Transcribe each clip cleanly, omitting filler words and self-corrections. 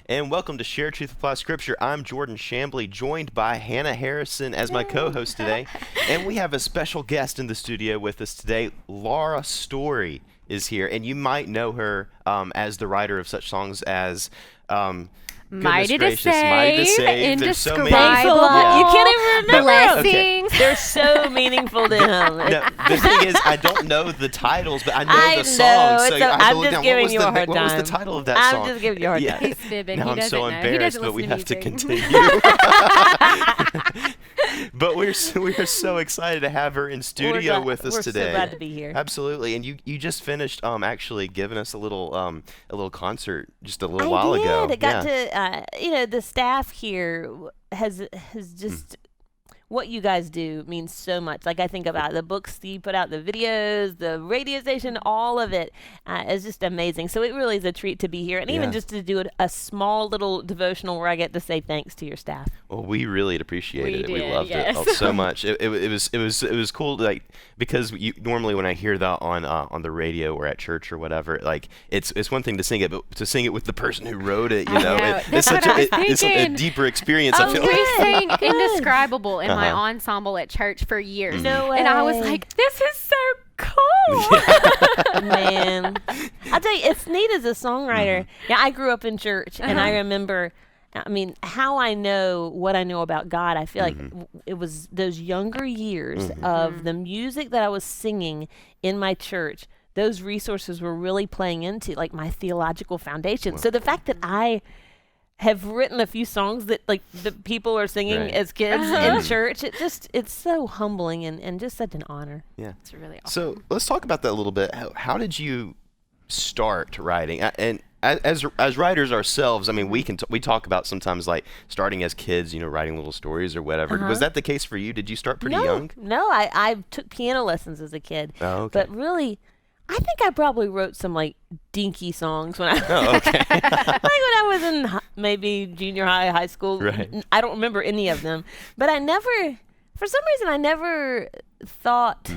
and welcome to Share Truth Apply Scripture. I'm Jordan Shambly, joined by Hannah Harrison as my co-host today, and we have a special guest in the studio with us today. Laura Story is here, and you might know her as the writer of such songs as Mighty to Save, Indescribable. You can't even remember Blessings. them. They're so meaningful to him. No, the thing is, I don't know the titles, but I know the songs. I'm just giving you a hard time. What was the title of that song? I'm just giving you a hard time. He's fibbing. Now He I'm doesn't so know. embarrassed, He but we have doesn't to listen music. continue. But we're so excited to have her in studio with us today. We're so glad to be here. Absolutely, and you just finished actually giving us a little concert just a little while ago. It got to the staff here has just what you guys do means so much. Like I think about the books you put out, the videos, the radio station, all of it is just amazing. So it really is a treat to be here, and even just to do a small little devotional where I get to say thanks to your staff. Well, we really appreciated it. We loved yes. it so much. It was cool, like, because normally when I hear that on the radio or at church or whatever, like it's one thing to sing it, but to sing it with the person who wrote it, it's such a deeper experience. I feel We like. sang Indescribable in my ensemble at church for years. No way. And I was like, this is so cool. Man, I'll tell you, it's neat as a songwriter. Yeah, I grew up in church, and I remember, how I know what I know about God. I feel like it was those younger years of the music that I was singing in my church. Those resources were really playing into like my theological foundation. So the fact that I have written a few songs that like the people are singing as kids in church, it's so humbling and just such an honor. Yeah, It's really awesome. So let's talk about that a little bit. How did you start writing? And as writers ourselves, we talk about sometimes like starting as kids, writing little stories or whatever. Was that the case for you? Did you start pretty young? No, I took piano lessons as a kid. Oh, okay. But really, I think I probably wrote some like dinky songs when I okay. like when I was in maybe junior high school. Right. I don't remember any of them, but for some reason I never thought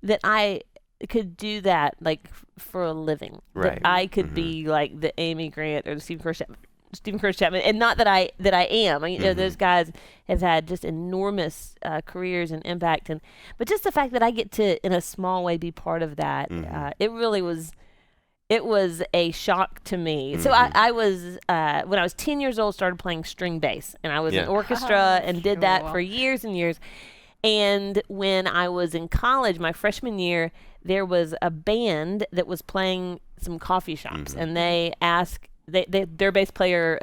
that I could do that like for a living. Right. That I could be like the Amy Grant or the Stephen Curtis Chapman, and not that I am. Those guys have had just enormous careers and impact, but just the fact that I get to, in a small way, be part of that, it really was. It was a shock to me. So I was when I was 10 years old, started playing string bass, and I was in orchestra and did that for years and years. And when I was in college, my freshman year, there was a band that was playing some coffee shops, and they asked. Their bass player,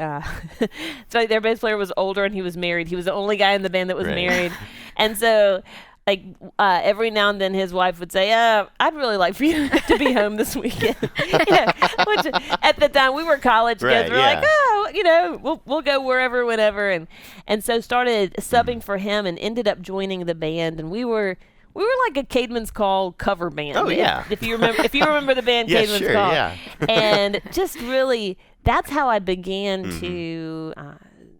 their bass player was older and he was married. He was the only guy in the band that was married, and so like every now and then his wife would say, "I'd really like for you to be home this weekend." Which at the time we were college kids. We're like, we'll go wherever, whenever, and so started subbing for him and ended up joining the band, and we were like a Caedmon's Call cover band. Oh yeah. If you remember the band Caedmon's sure, Call. Yeah. And just really, that's how I began to.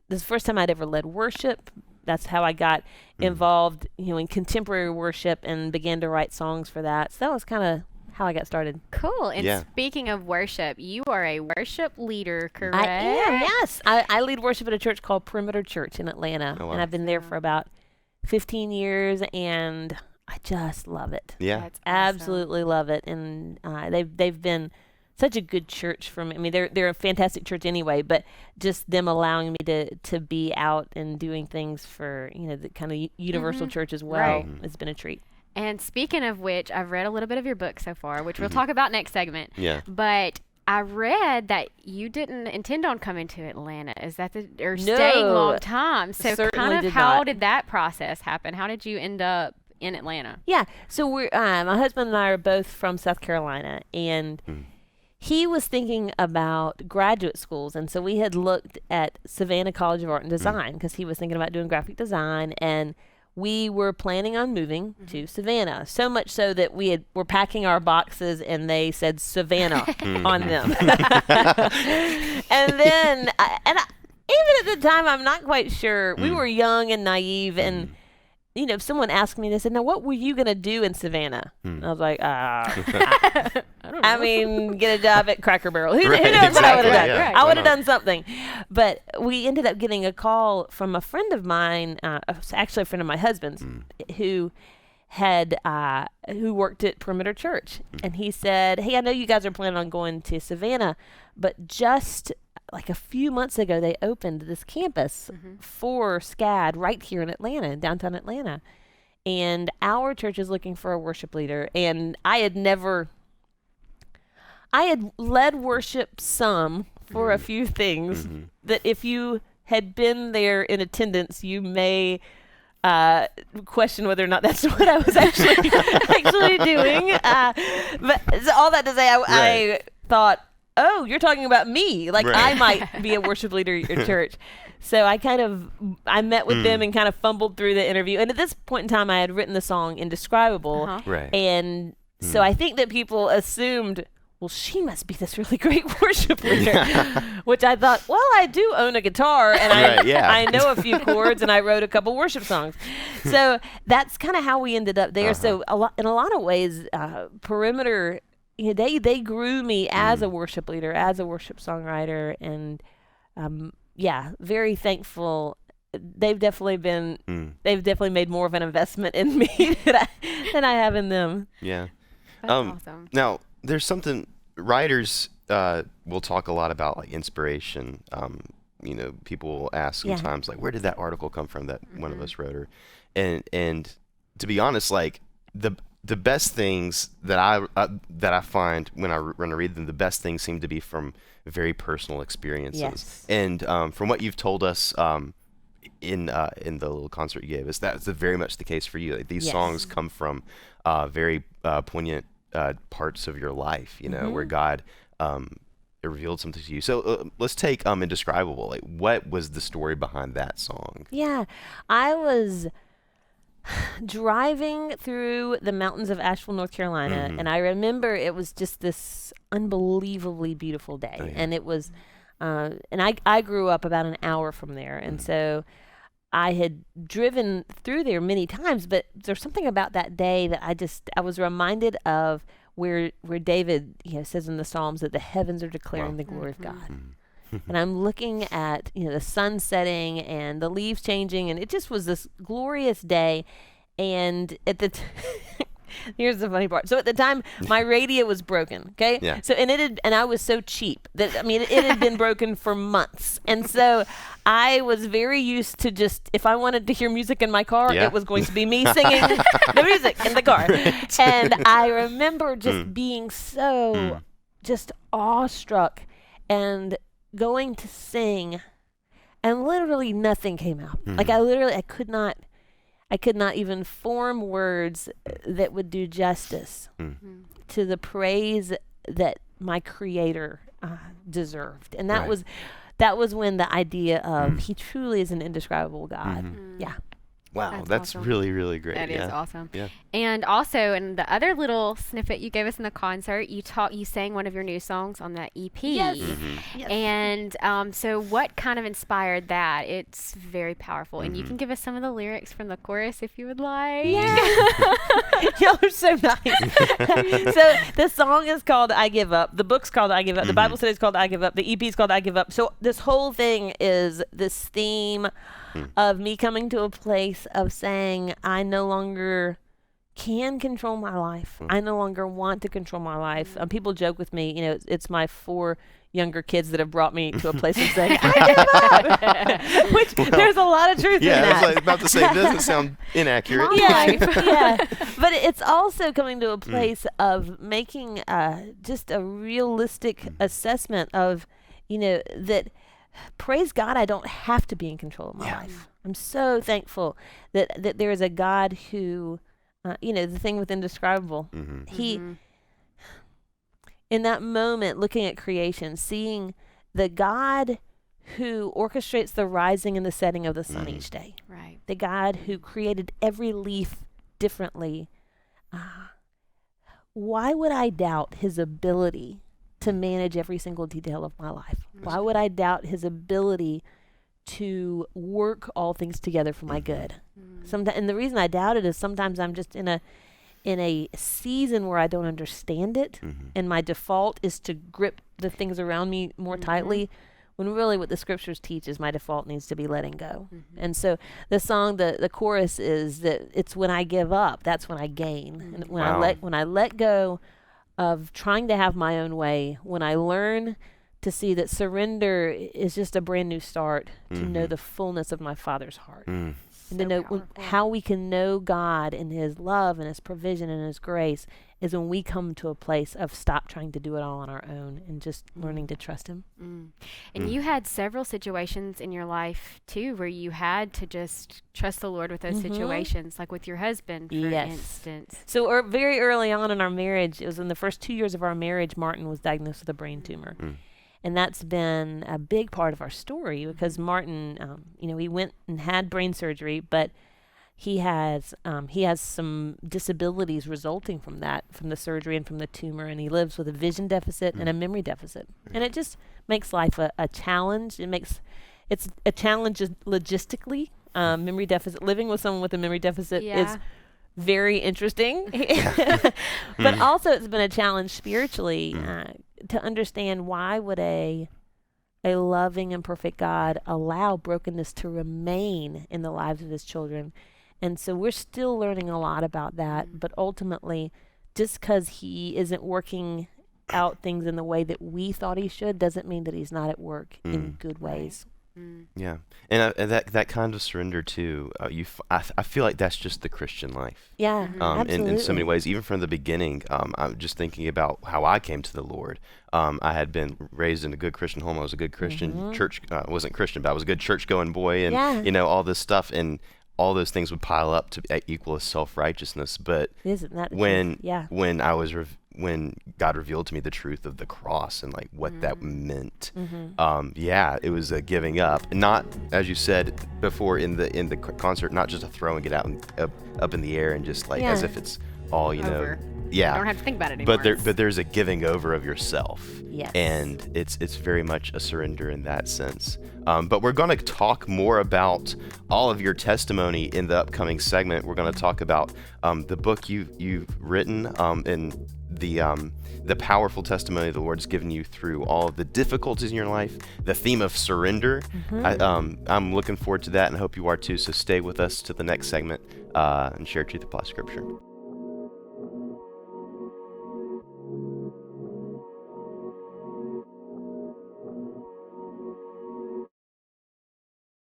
This is the first time I'd ever led worship. That's how I got involved, in contemporary worship and began to write songs for that. So that was kind of how I got started. Cool. And speaking of worship, you are a worship leader, correct? I am, yes. I lead worship at a church called Perimeter Church in Atlanta. Oh, wow. And I've been there for about 15 years, and I just love it. Yeah. That's Absolutely love it. And they've been such a good church for me. They're a fantastic church anyway, but just them allowing me to be out and doing things for, the kind of universal church as well. Right. It's been a treat. And speaking of which, I've read a little bit of your book so far, which we'll talk about next segment. Yeah. But I read that you didn't intend on coming to Atlanta. Is that staying long time? So Certainly how did that process happen? How did you end up in Atlanta? Yeah. So we're my husband and I are both from South Carolina, and he was thinking about graduate schools, and so we had looked at Savannah College of Art and Design because he was thinking about doing graphic design, and we were planning on moving to Savannah, so much so that were packing our boxes and they said Savannah on them. And then, even at the time, I'm not quite sure. We were young and naive, and if someone asked me, they said, "Now, what were you gonna do in Savannah?" And I was like, I don't know. I mean, get a job at Cracker Barrel. Who Right, knows what I would have exactly, done? yeah. Right. I Why would have not? done something. But we ended up getting a call from a friend of mine, actually a friend of my husband's, who worked at Perimeter Church. And he said, "Hey, I know you guys are planning on going to Savannah, but just like a few months ago, they opened this campus for SCAD right here in Atlanta, in downtown Atlanta. And our church is looking for a worship leader." And I had led worship some for a few things that if you had been there in attendance, you may question whether or not that's what I was actually doing. But so all that to say, I thought, oh, you're talking about me. Like, Right. I might be a worship leader at your church. So I met with them and kind of fumbled through the interview. And at this point in time, I had written the song Indescribable. Right. And so I think that people assumed, well, she must be this really great worship leader, which I thought, well, I do own a guitar and Right, yeah. I know a few chords and I wrote a couple worship songs. So that's kind of how we ended up there. So in a lot of ways, Perimeter, they grew me as a worship leader, as a worship songwriter, and very thankful. They've definitely made more of an investment in me than I have in them. Yeah. That's awesome. Now, there's something writers will talk a lot about, like inspiration. People will ask sometimes, like, where did that article come from that one of us wrote? And to be honest, like the best things that I find when I read them, the best things seem to be from very personal experiences. Yes. And from what you've told us in the little concert you gave us, that's very much the case for you. Like, these songs come from very poignant parts of your life, where God revealed something to you. So let's take Indescribable. Like, what was the story behind that song? Yeah, I was driving through the mountains of Asheville, North Carolina, and I remember it was just this unbelievably beautiful day. Oh, yeah. And it was, and I grew up about an hour from there, and so I had driven through there many times, but there's something about that day that I was reminded of where David says in the Psalms that the heavens are declaring the glory of God. And I'm looking at the sun setting and the leaves changing, and it just was this glorious day. And at the here's the funny part. So at the time, my radio was broken. Okay. Yeah. So and I was so cheap that it had been broken for months, and so I was very used to just, if I wanted to hear music in my car, it was going to be me singing the music in the car. Right. And I remember just being so just awestruck and going to sing, and literally nothing came out. Like, I could not even form words that would do justice to the praise that my Creator deserved. And that was when the idea of He truly is an indescribable God. Yeah. Wow, that's awesome. really, really great. That is awesome. Yeah. And also, in the other little snippet you gave us in the concert, you sang one of your new songs on that EP. Yes. Yes. And so what kind of inspired that? It's very powerful. And you can give us some of the lyrics from the chorus if you would like. Yeah. Y'all are so nice. So the song is called I Give Up. The book's called I Give Up. The Bible study is called I Give Up. The EP is called I Give Up. So this whole thing is this theme of me coming to a place of saying, I no longer can control my life. I no longer want to control my life. People joke with me, it's my 4 younger kids that have brought me to a place of saying, I give up. Which, there's a lot of truth in that. Yeah, I was about to say, it doesn't sound inaccurate. Yeah. But it's also coming to a place of making just a realistic assessment of, that, praise God, I don't have to be in control of my life. I'm so thankful that there is a God who, the thing with indescribable, He, in that moment, looking at creation, seeing the God who orchestrates the rising and the setting of the sun each day. Right. The God who created every leaf differently. Why would I doubt His ability to manage every single detail of my life? Why would I doubt His ability to work all things together for my good? And the reason I doubt it is sometimes I'm just in a season where I don't understand it, and my default is to grip the things around me more tightly, when really what the scriptures teach is my default needs to be letting go. And so the song, the chorus is that it's when I give up, that's when I gain. And when I let go of trying to have my own way, when I learn to see that surrender is just a brand new start, to know the fullness of my Father's heart. And to know how we can know God and his love and his provision and his grace is when we come to a place of stop trying to do it all on our own and just learning to trust him. And you had several situations in your life too where you had to just trust the Lord with those situations, like with your husband, for instance. So very early on in our marriage, it was in the first 2 years of our marriage, Martin was diagnosed with a brain tumor. And that's been a big part of our story because Martin, he went and had brain surgery, but he has some disabilities resulting from that, from the surgery and from the tumor, and he lives with a vision deficit and a memory deficit. And it just makes life a challenge. It's a challenge logistically. Memory deficit, living with someone with a memory deficit is very interesting. But also it's been a challenge spiritually to understand why would a loving and perfect God allow brokenness to remain in the lives of his children. And so we're still learning a lot about that, but ultimately just because he isn't working out things in the way that we thought he should doesn't mean that he's not at work in good ways. Yeah, and that kind of surrender too. I feel like that's just the Christian life. Yeah, absolutely. In so many ways, even from the beginning. I'm just thinking about how I came to the Lord. I had been raised in a good Christian home. I was a good Christian church. Wasn't Christian, but I was a good church-going boy, and all this stuff, and all those things would pile up to equal as self-righteousness. But isn't that when God revealed to me the truth of the cross and like what that meant, it was a giving up. Not, as you said before in the concert, not just a throwing it out and up in the air and just like as if it's all over. Yeah, I don't have to think about it anymore. But there's a giving over of yourself. Yes. And it's very much a surrender in that sense. But we're going to talk more about all of your testimony in the upcoming segment. We're going to talk about the book you've written and the powerful testimony the Lord's given you through all of the difficulties in your life, the theme of surrender. I'm looking forward to that and hope you are too. So stay with us to the next segment and share Truth Applies Scripture.